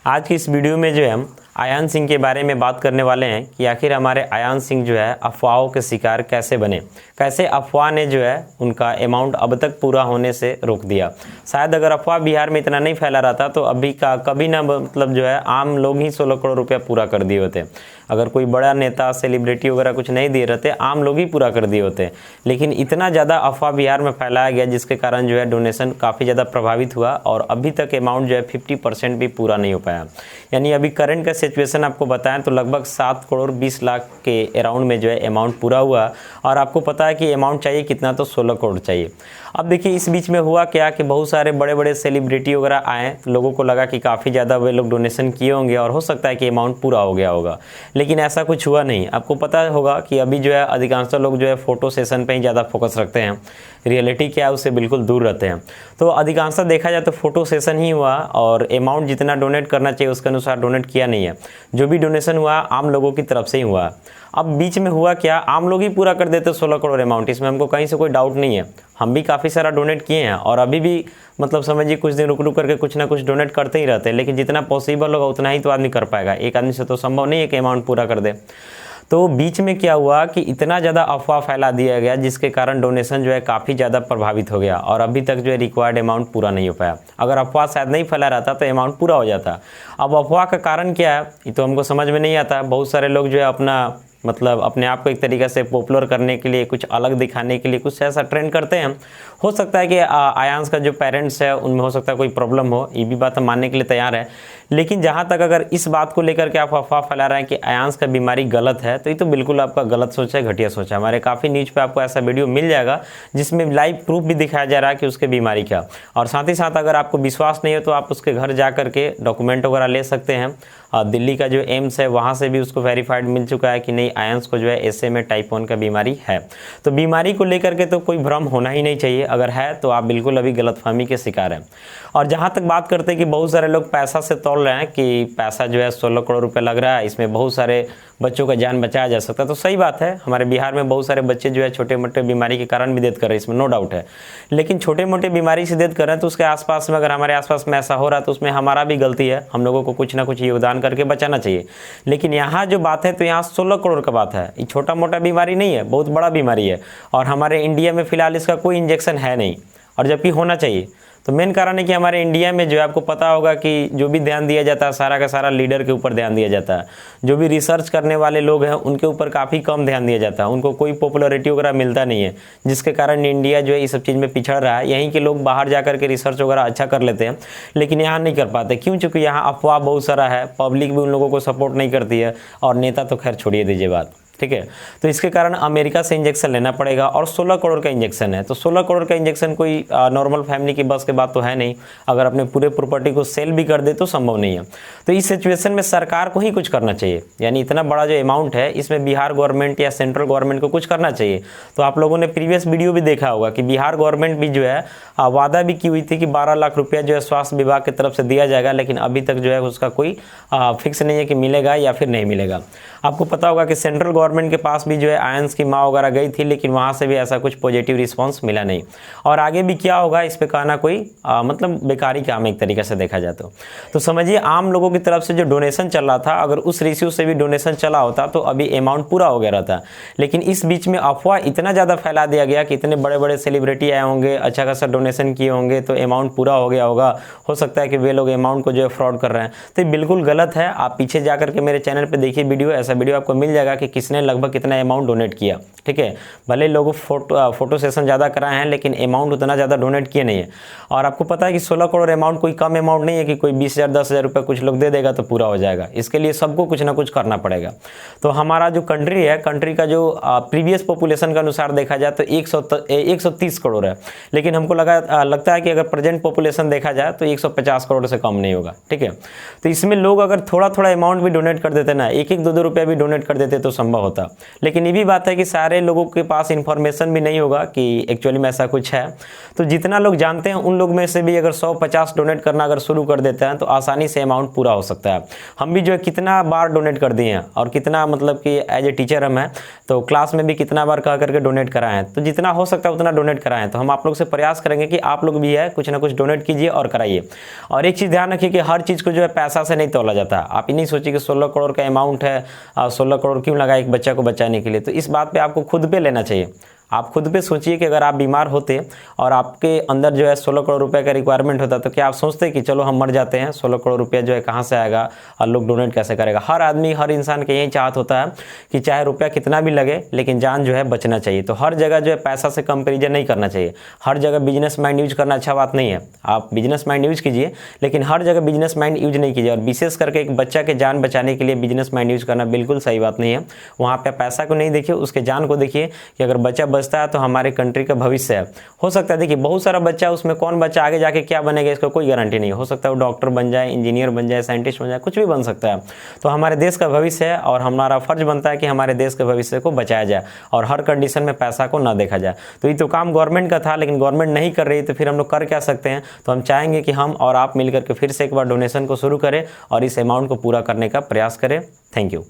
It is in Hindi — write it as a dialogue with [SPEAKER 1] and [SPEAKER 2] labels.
[SPEAKER 1] आज की इस वीडियो में जो है हम आयान सिंह के बारे में बात करने वाले हैं कि आखिर हमारे आयान सिंह जो है अफवाहों के शिकार कैसे बने, कैसे अफवाह ने जो है उनका अमाउंट अब तक पूरा होने से रोक दिया। शायद अगर अफवाह बिहार में इतना नहीं फैला रहता तो अभी का कभी ना मतलब जो है आम लोग ही 16 करोड़ रुपया पूरा कर दिए होते। अगर कोई बड़ा नेता सेलिब्रिटी वगैरह कुछ नहीं दिए रहते, आम लोग ही पूरा कर दिए होते। लेकिन इतना ज़्यादा अफवाह बिहार में फैलाया गया जिसके कारण जो है डोनेशन काफ़ी ज़्यादा प्रभावित हुआ और अभी तक अमाउंट जो है 50% भी पूरा नहीं हो पाया। यानी अभी करंट का सिचुएशन आपको बताएं तो लगभग 7 करोड़ 20 लाख के अराउंड में जो है अमाउंट पूरा हुआ और आपको पता है कि अमाउंट चाहिए कितना, तो 16 करोड़ चाहिए। अब देखिए इस बीच में हुआ क्या कि बहुत सारे बड़े बड़े सेलिब्रिटी वगैरह आए तो लोगों को लगा कि काफ़ी ज़्यादा वे लोग डोनेशन किए होंगे और हो सकता है कि अमाउंट पूरा हो गया होगा, लेकिन ऐसा कुछ हुआ नहीं। आपको पता होगा कि अभी जो है अधिकांश लोग जो है फ़ोटो सेशन पे ही ज़्यादा फोकस रखते हैं, रियलिटी क्या है उससे बिल्कुल दूर रहते हैं। तो अधिकांशतः देखा जाए तो फोटो सेशन ही हुआ और अमाउंट जितना डोनेट करना चाहिए उसके अनुसार डोनेट किया नहीं है। जो भी डोनेशन हुआ आम लोगों की तरफ से ही हुआ। अब बीच में हुआ क्या, आम लोग ही पूरा कर देते 16 करोड़ अमाउंट, इसमें हमको कहीं से कोई डाउट नहीं है। हम भी काफ़ी सारा डोनेट किए हैं और अभी भी मतलब समझिए कुछ दिन रुक रुक करके कुछ ना कुछ डोनेट करते ही रहते हैं, लेकिन जितना पॉसिबल होगा उतना ही तो आदमी कर पाएगा। एक आदमी से तो संभव नहीं है कि अमाउंट पूरा कर दे। तो बीच में क्या हुआ कि इतना ज़्यादा अफवाह फैला दिया गया जिसके कारण डोनेशन जो है काफ़ी ज़्यादा प्रभावित हो गया और अभी तक जो है रिक्वायर्ड अमाउंट पूरा नहीं हो पाया। अगर अफवाह शायद नहीं फैला रहता तो अमाउंट पूरा हो जाता। अब अफवाह का कारण क्या है ये तो हमको समझ में नहीं आता। बहुत सारे लोग जो है अपना मतलब अपने आप को एक तरीक़े से पॉपुलर करने के लिए, कुछ अलग दिखाने के लिए कुछ ऐसा ट्रेंड करते हैं। हो सकता है कि आयांश का जो पेरेंट्स है उनमें हो सकता है कोई प्रॉब्लम हो, ये भी बात हम मानने के लिए तैयार है। लेकिन जहाँ तक अगर इस बात को लेकर के आप अफवाह फैला रहे हैं कि आयांश का बीमारी गलत है तो ये तो बिल्कुल आपका गलत सोच है, घटिया सोच है। हमारे काफ़ी न्यूज़ पे आपको ऐसा वीडियो मिल जाएगा जिसमें लाइव प्रूफ भी दिखाया जा रहा है कि उसकी बीमारी क्या। और साथ ही साथ अगर आपको विश्वास नहीं है तो आप उसके घर जा करके डॉक्यूमेंट वगैरह ले सकते हैं। दिल्ली का जो एम्स है वहाँ से भी उसको वेरीफाइड मिल चुका है कि नहीं आयांश को जो है SMA टाइप 1 का बीमारी है। तो बीमारी को लेकर के तो कोई भ्रम होना ही नहीं चाहिए, अगर है तो आप बिल्कुल अभी गलतफहमी के शिकार हैं। और जहाँ तक बात करते हैं कि बहुत सारे लोग पैसा से तौल रहे हैं कि पैसा जो है 16 करोड़ रुपए लग रहा है, इसमें बहुत सारे बच्चों का जान बचाया जा सकता है, तो सही बात है। हमारे बिहार में बहुत सारे बच्चे जो है छोटे मोटे बीमारी के कारण भी डेथ कर रहे हैं, इसमें नो डाउट है। लेकिन छोटे मोटे बीमारी से डेथ कर रहे हैं तो उसके आसपास में अगर हमारे आसपास में ऐसा हो रहा है तो उसमें हमारा भी गलती है। हम लोगों को कुछ ना कुछ योगदान करके बचाना चाहिए। लेकिन यहाँ जो बात है तो यहाँ 16 करोड़ का बात है। ये छोटा मोटा बीमारी नहीं है, बहुत बड़ा बीमारी है और हमारे इंडिया में फिलहाल इसका कोई इंजेक्शन है नहीं, और जबकि होना चाहिए। तो मेन कारण है कि हमारे इंडिया में जो है आपको पता होगा कि जो भी ध्यान दिया जाता है सारा का सारा लीडर के ऊपर ध्यान दिया जाता है। जो भी रिसर्च करने वाले लोग हैं उनके ऊपर काफ़ी कम ध्यान दिया जाता है, उनको कोई पॉपुलैरिटी वगैरह मिलता नहीं है, जिसके कारण इंडिया जो है इस सब चीज़ में पिछड़ रहा है। यहीं के लोग बाहर जा करके रिसर्च वगैरह अच्छा कर लेते हैं लेकिन यहाँ नहीं कर पाते। क्यों? चूँकि यहाँ अफवाह बहुत सारा है, पब्लिक भी उन लोगों को सपोर्ट नहीं करती है और नेता तो खैर छोड़िए दीजिए बात, ठीक है। तो इसके कारण अमेरिका से इंजेक्शन लेना पड़ेगा और 16 करोड़ का इंजेक्शन है। तो 16 करोड़ का इंजेक्शन कोई नॉर्मल फैमिली की बस के बात तो है नहीं। अगर अपने पूरे प्रॉपर्टी को सेल भी कर दे तो संभव नहीं है। तो इस सिचुएशन में सरकार को ही कुछ करना चाहिए। यानी इतना बड़ा जो अमाउंट है इसमें बिहार गवर्नमेंट या सेंट्रल गवर्नमेंट को कुछ करना चाहिए। तो आप लोगों ने प्रीवियस वीडियो भी देखा होगा कि बिहार गवर्नमेंट भी जो है वादा भी की हुई थी कि 12 लाख रुपया जो है स्वास्थ्य विभाग की तरफ से दिया जाएगा, लेकिन अभी तक जो है उसका कोई फिक्स नहीं है कि मिलेगा या फिर नहीं मिलेगा। आपको पता होगा कि सेंट्रल गवर्नमेंट के पास भी जो है आयंस की माँ वगैरह गई थी, लेकिन वहाँ से भी ऐसा कुछ पॉजिटिव रिस्पांस मिला नहीं। और आगे भी क्या होगा इस पे कहना कोई मतलब बेकारी काम है एक तरीके से देखा जाए तो समझिए आम लोगों की तरफ से जो डोनेशन चल रहा था अगर उस रेशियो से भी डोनेशन चला होता तो अभी अमाउंट पूरा हो गया रहता। लेकिन इस बीच में अफवाह इतना ज़्यादा फैला दिया गया कि इतने बड़े बड़े सेलिब्रिटी आए होंगे, अच्छा खासा डोनेशन किए होंगे तो अमाउंट पूरा हो गया होगा। हो सकता है कि वे लोग अमाउंट को जो है फ्रॉड कर रहे हैं, तो ये बिल्कुल गलत है। आप पीछे जा करके मेरे चैनल पर देखिए वीडियो, ऐसा वीडियो आपको मिल जाएगा कि किसने लगभग कितना अमाउंट डोनेट किया, ठीक है। भले लोगों फोटो सेशन ज़्यादा कराए हैं लेकिन अमाउंट उतना ज़्यादा डोनेट किए नहीं है। और आपको पता है कि 16 करोड़ अमाउंट कोई कम अमाउंट नहीं है कि कोई 20,000 10,000 रुपये कुछ लोग दे देगा तो पूरा हो जाएगा। इसके लिए सबको कुछ ना कुछ करना पड़ेगा। तो हमारा जो कंट्री है, कंट्री का जो प्रीवियस पॉपुलेशन के अनुसार देखा जाए तो 130 करोड़ है, लेकिन हमको लगता है कि अगर प्रेजेंट पॉपुलेशन देखा जाए तो 150 करोड़ से कम नहीं होगा, ठीक है। तो इसमें लोग अगर थोड़ा थोड़ा अमाउंट भी डोनेट कर देते ना, 1-1 2-2 रुपया भी डोनेट कर देते तो संभव होता। लेकिन ये भी बात है कि सारे लोगों के पास इन्फॉर्मेशन भी नहीं होगा कि एक्चुअली में ऐसा कुछ है। तो जितना लोग जानते हैं उन लोग में से भी अगर 100-50 डोनेट करना अगर शुरू कर देते हैं तो आसानी से अमाउंट पूरा हो सकता है। हम भी जो है कितना बार डोनेट कर दिए हैं और कितना मतलब कि एज ए टीचर हम हैं तो क्लास में भी कितना बार कह करके डोनेट कराएं हैं। तो जितना हो सकता है उतना डोनेट कराएं। तो हम आप लोग से प्रयास करेंगे कि आप लोग भी है कुछ ना कुछ डोनेट कीजिए और कराइए। और एक चीज़ ध्यान रखिए कि हर चीज़ को जो है पैसा से नहीं तोला जाता। आप ये नहीं सोचिए कि 16 करोड़ का अमाउंट है, 16 करोड़ क्यों लगा एक बच्चा को बचाने के लिए। तो इस बात पे आपको खुद पे लेना चाहिए। आप खुद पे सोचिए कि अगर आप बीमार होते और आपके अंदर जो है 16 करोड़ रुपए का रिक्वायरमेंट होता तो क्या आप सोचते कि चलो हम मर जाते हैं, 16 करोड़ रुपया जो है कहाँ से आएगा और लोग डोनेट कैसे करेगा। हर आदमी हर इंसान के यही चाहत होता है कि चाहे रुपया कितना भी लगे लेकिन जान जो है बचना चाहिए। तो हर जगह जो है पैसा से कंपेरिजन नहीं करना चाहिए। हर जगह बिजनेस माइंड यूज करना अच्छा बात नहीं है। आप बिजनेस माइंड यूज कीजिए लेकिन हर जगह बिजनेस माइंड यूज नहीं कीजिए। और विशेष करके एक बच्चा के जान बचाने के लिए बिजनेस माइंड यूज करना बिल्कुल सही बात नहीं है। वहाँ पे पैसा को नहीं देखिए, उसके जान को देखिए कि अगर बच्चा बचता है तो हमारे कंट्री का भविष्य है। हो सकता है देखिए बहुत सारा बच्चा, उसमें कौन बच्चा आगे जाके क्या बनेगा इसका कोई गारंटी नहीं। हो सकता है वो डॉक्टर बन जाए, इंजीनियर बन जाए, साइंटिस्ट बन जाए, कुछ भी बन सकता है। तो हमारे देश का भविष्य है और हमारा फर्ज बनता है कि हमारे देश के भविष्य को बचाया जाए और हर कंडीशन में पैसा को ना देखा जाए। तो ये तो काम गवर्नमेंट का था लेकिन गवर्नमेंट नहीं कर रही, तो फिर हम लोग कर क्या सकते हैं। तो हम चाहेंगे कि हम और आप मिलकर के फिर से एक बार डोनेशन को शुरू करें और इस अमाउंट को पूरा करने का प्रयास करें। Thank you.